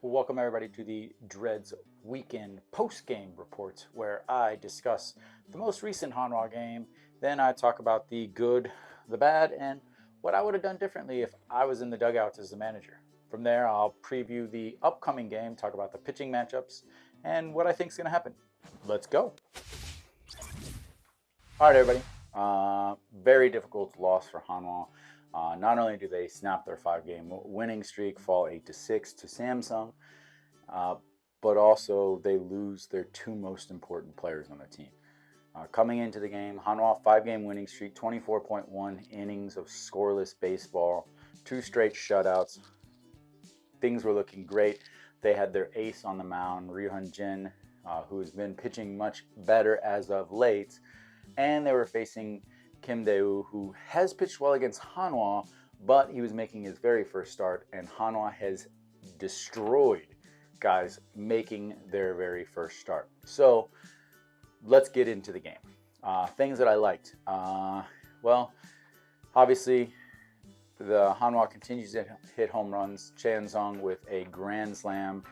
Welcome everybody to the Dreads Weekend Post-Game Reports, where I discuss the most recent Hanwha game, then I talk about the good, the bad, and what I would have done differently if I was in the dugouts as the manager. From there, I'll preview the upcoming game, talk about the pitching matchups, and what I think is going to happen. Let's go. All right, everybody. Very difficult loss for Hanwha. Not only do they snap their 5-game winning streak, fall 8-6 to Samsung, but also they lose their two most important players on the team. Coming into the game, Hanwha 5-game winning streak, 24.1 innings of scoreless baseball, 2 straight shutouts. Things were looking great. They had their ace on the mound, Ryuhun Jin, who has been pitching much better as of late, and they were facing Kim Dae-woo, who has pitched well against Hanwha, but he was making his very first start, and Hanwha has destroyed guys making their very first start. So let's get into the game. Things that I liked. Well, obviously, the Hanwha continues to hit home runs. Chansung with a grand slam,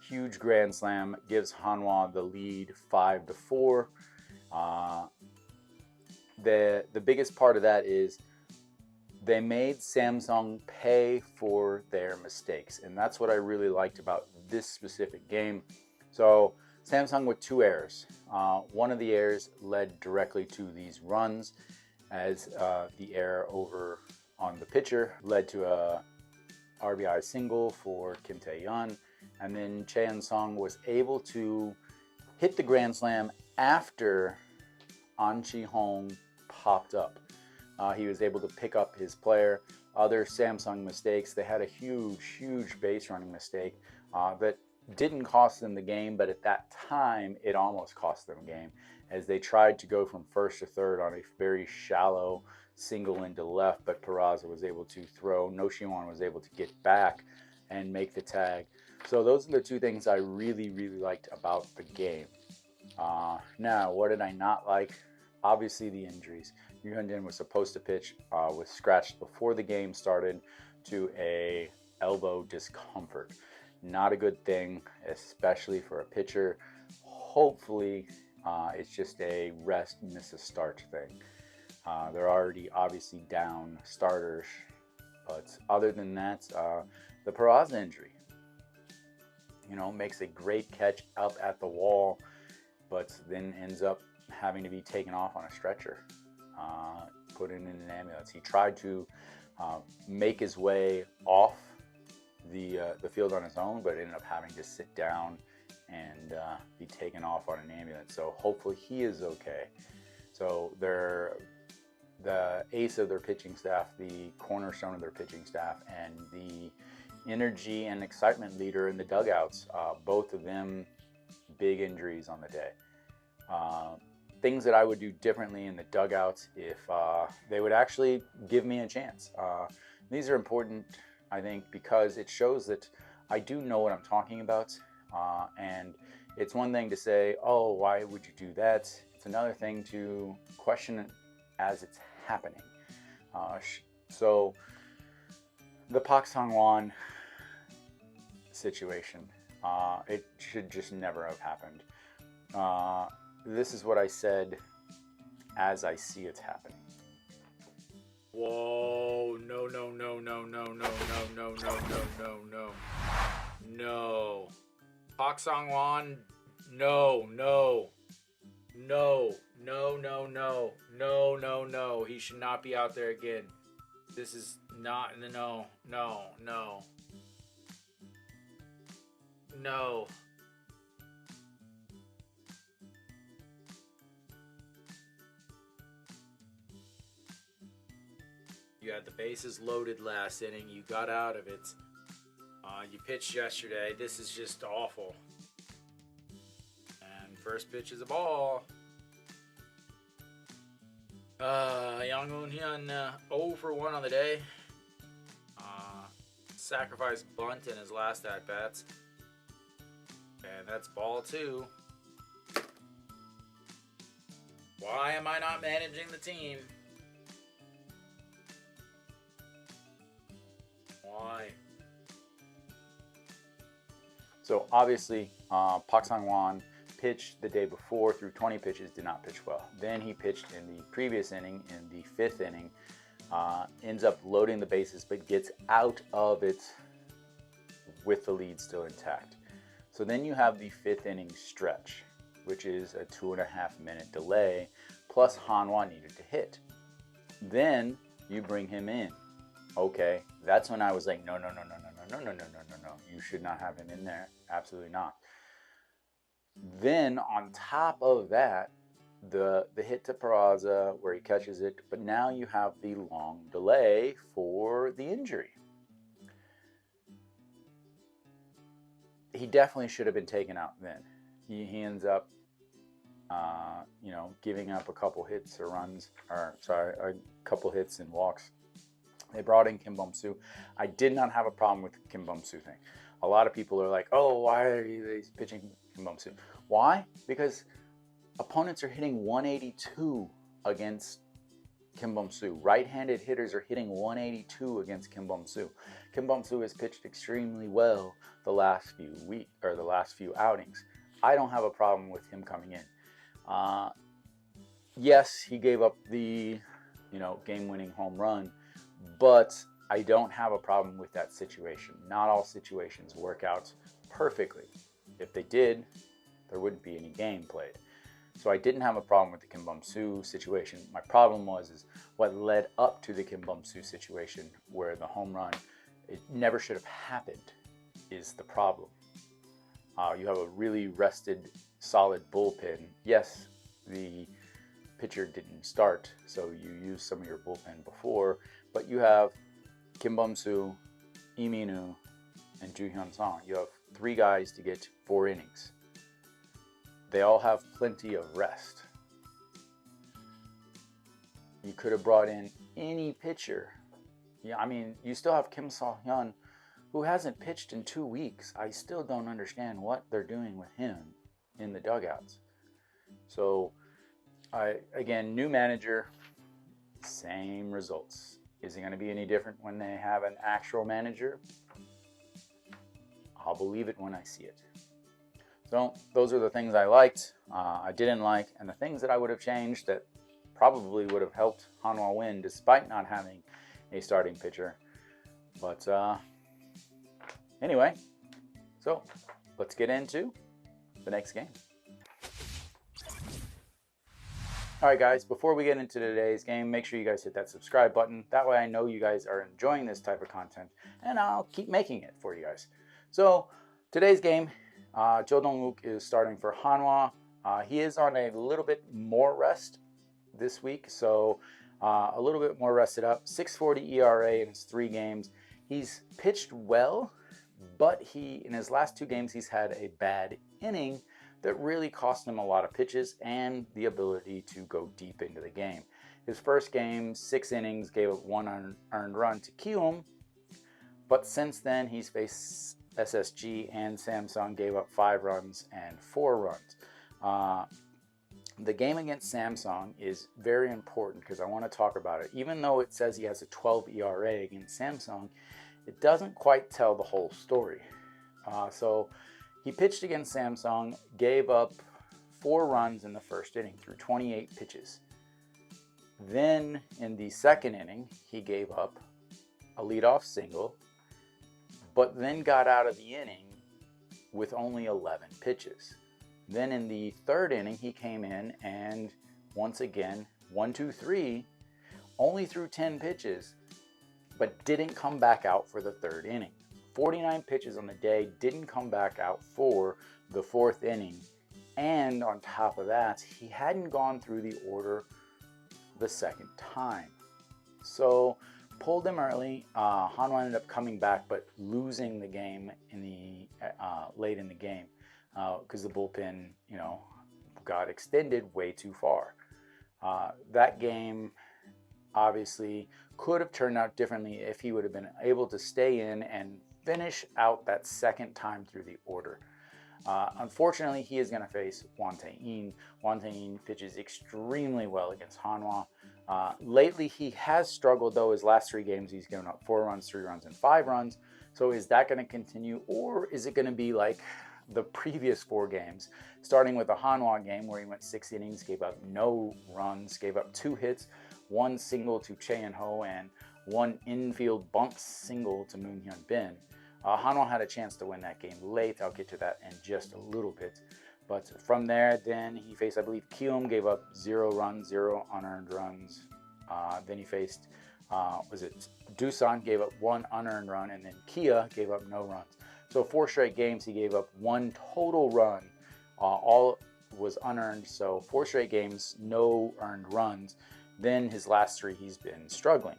huge grand slam, gives Hanwha the lead 5-4. The biggest part of that is they made Samsung pay for their mistakes, and that's what I really liked about this specific game. So Samsung with 2 errors. One of the errors led directly to these runs, as the error over on the pitcher led to a RBI single for Kim Tae-yeon, and then Chansung was able to hit the grand slam after An Chi-hong popped up. He was able to pick up his player. Other Samsung mistakes, they had a huge base running mistake that didn't cost them the game, but at that time it almost cost them a game, as they tried to go from first to third on a very shallow single into left, but Peraza was able to throw. No Shiwan was able to get back and make the tag. So those are the 2 things I really liked about the game. Now, what did I not like? Obviously the injuries. Ryuhun Jin was supposed to pitch, was scratched before the game started to a elbow discomfort. Not a good thing, especially for a pitcher. Hopefully it's just a rest, miss a start thing. They're already obviously down starters, but other than that, the Peraza injury, makes a great catch up at the wall, but then ends up having to be taken off on a stretcher, put in an ambulance. He tried to make his way off the field on his own, but ended up having to sit down and be taken off on an ambulance. So hopefully he is okay. So the ace of their pitching staff, the cornerstone of their pitching staff, and the energy and excitement leader in the dugouts, both of them big injuries on the day. Things that I would do differently in the dugouts if they would actually give me a chance. These are important, I think, because it shows that I do know what I'm talking about. And it's one thing to say, oh, why would you do that? It's another thing to question it as it's happening. So the Pak Sang-won situation, it should just never have happened. This is what I said as I see it happening. Whoa, no. No. Pak Sang-won, no. He should not be out there again. This is not, no. You had the bases loaded last inning. You got out of it. You pitched yesterday. This is just awful. And first pitch is a ball. Yang Eun-hyun 0 for 1 on the day. Sacrifice bunt in his last at-bats. And that's ball 2. Why am I not managing the team? Why? So obviously, Park Sang-won pitched the day before, through 20 pitches, did not pitch well. Then he pitched in the previous inning, in the 5th inning, ends up loading the bases, but gets out of it with the lead still intact. So then you have the 5th inning stretch, which is a 2.5-minute delay, plus Hanwha needed to hit. Then you bring him in. Okay, that's when I was like, no, you should not have him in there. Absolutely not. Then on top of that, the hit to Peraza where he catches it, but now you have the long delay for the injury. He definitely should have been taken out then. He ends up, giving up a couple hits or runs, a couple hits and walks. They brought in Kim Bum-soo. I did not have a problem with the Kim Bum-soo thing. A lot of people are like, oh, why are they pitching Kim Bum-soo? Why? Because opponents are hitting 182 against Kim Bum-soo. Right-handed hitters are hitting 182 against Kim Bum-soo. Kim Bum-soo has pitched extremely well the last few outings. I don't have a problem with him coming in. Yes, he gave up the game-winning home run, but I don't have a problem with that situation. Not all situations work out perfectly. If they did, there wouldn't be any game played. So I didn't have a problem with the Kim Bum-soo situation. My problem is what led up to the Kim Bum-soo situation, where the home run, it never should have happened, is the problem. You have a really rested, solid bullpen. Yes, the pitcher didn't start, so you used some of your bullpen before, but you have Kim Bum-soo, Lee Min-woo, and Joo Hyun-sung. You have 3 guys to get 4 innings. They all have plenty of rest. You could have brought in any pitcher. Yeah, I mean, you still have Kim So-hyun, who hasn't pitched in 2 weeks. I still don't understand what they're doing with him in the dugouts. So, again, new manager, same results. Is it going to be any different when they have an actual manager? I'll believe it when I see it. So those are the things I liked, I didn't like, and the things that I would have changed that probably would have helped Hanwha win despite not having a starting pitcher. But anyway, so let's get into the next game. All right, guys, before we get into today's game, make sure you guys hit that subscribe button. That way I know you guys are enjoying this type of content, and I'll keep making it for you guys. So today's game, Jo Dong-wook is starting for Hanwha. He is on a little bit more rest this week, so a little bit more rested up. 6.40 ERA in his 3 games. He's pitched well, but in his last 2 games, he's had a bad inning that really cost him a lot of pitches and the ability to go deep into the game. His first game, 6 innings, gave up 1 earned run to Kiwoom, but since then he's faced SSG and Samsung, gave up 5 runs and 4 runs. The game against Samsung is very important because I want to talk about it. Even though it says he has a 12 ERA against Samsung, it doesn't quite tell the whole story. So he pitched against Samsung, gave up 4 runs in the first inning through 28 pitches. Then in the second inning, he gave up a leadoff single, but then got out of the inning with only 11 pitches. Then in the third inning, he came in and once again, 1, 2, 3, only threw 10 pitches, but didn't come back out for the third inning. 49 pitches on the day, didn't come back out for the 4th inning. And on top of that, he hadn't gone through the order the second time. So pulled him early. Hanwha ended up coming back, but losing the game in the late in the game because the bullpen, got extended way too far. That game obviously could have turned out differently if he would have been able to stay in and finish out that second time through the order. Unfortunately, he is going to face Won Tae-in. Won Tae-in pitches extremely well against Hanwha. Lately, he has struggled, though. His last 3 games, he's given up 4 runs, 3 runs, and 5 runs. So is that going to continue, or is it going to be like the previous 4 games, starting with the Hanwha game where he went 6 innings, gave up no runs, gave up 2 hits, 1 single to Che-In-Ho, and 1 infield bunt single to Moon Hyun Bin. Hanwha had a chance to win that game late. I'll get to that in just a little bit. But from there, then he faced, I believe, Kium, gave up 0 runs, 0 unearned runs. Then he faced, was it Doosan, gave up 1 unearned run, and then Kia gave up no runs. So 4 straight games, he gave up 1 total run. All was unearned, so 4 straight games, no earned runs. Then his last 3, he's been struggling.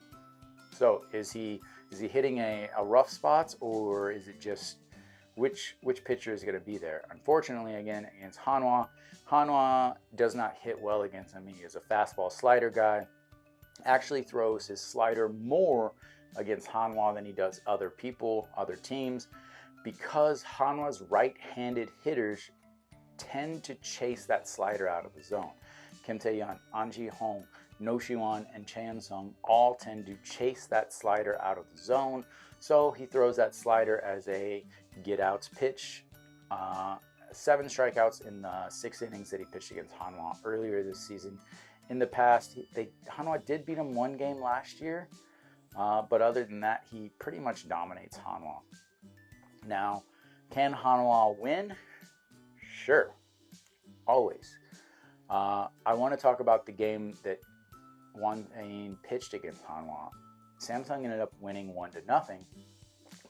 So is he hitting a rough spots, or is it just which pitcher is going to be there? Unfortunately, again, against Hanwha does not hit well against him. He is a fastball slider guy. Actually throws his slider more against Hanwha than he does other people, other teams, because Hanwha's right-handed hitters tend to chase that slider out of the zone. Kim Tae-yeon, An Ji-hong, No Shi-won, and Chan-sung all tend to chase that slider out of the zone. So he throws that slider as a get-outs pitch. 7 strikeouts in the 6 innings that he pitched against Hanwha earlier this season. In the past, Hanwha did beat him 1 game last year, but other than that, he pretty much dominates Hanwha. Now, can Hanwha win? Sure, always. I want to talk about the game that Won-tae pitched against Hanwha. Samsung ended up winning 1-0,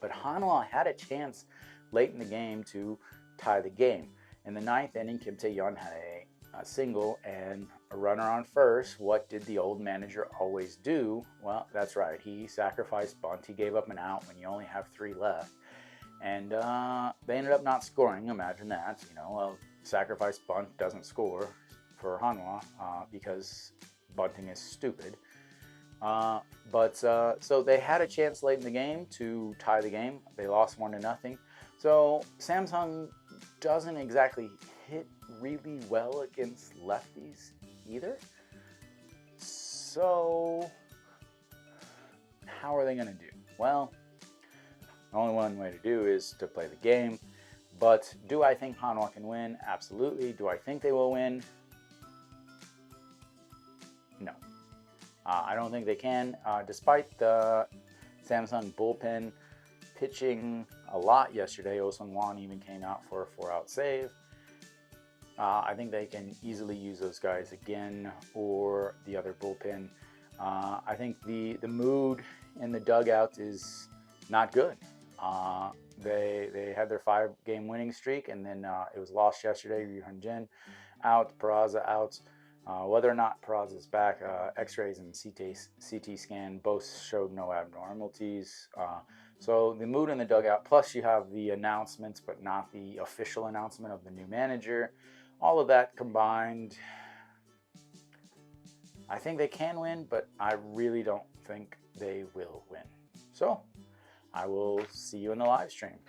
but Hanwha had a chance late in the game to tie the game. In the 9th inning, Kim Tae-yeon had a single and a runner on first. What did the old manager always do? Well, that's right. He sacrificed bunt. He gave up an out when you only have 3 left. And they ended up not scoring. Imagine that. A sacrifice bunt doesn't score for Hanwha because bunting is stupid. So they had a chance late in the game to tie the game. They lost 1-0. So Samsung doesn't exactly hit really well against lefties either. So how are they going to do? Well, only one way to do is to play the game. But do I think Hanwha can win? Absolutely. Do I think they will win? No. I don't think they can. Despite the Samsung bullpen pitching a lot yesterday, Oh Sung-won even came out for a 4-out save. I think they can easily use those guys again, or the other bullpen. I think the mood in the dugout is not good. They had their 5-game winning streak, and then it was lost yesterday. Ryu Hyun-jin out, Peraza out. Whether or not Peraza is back, X-rays and CT scan both showed no abnormalities. So the mood in the dugout, plus you have the announcements, but not the official announcement of the new manager. All of that combined, I think they can win, but I really don't think they will win. So I will see you in the live stream.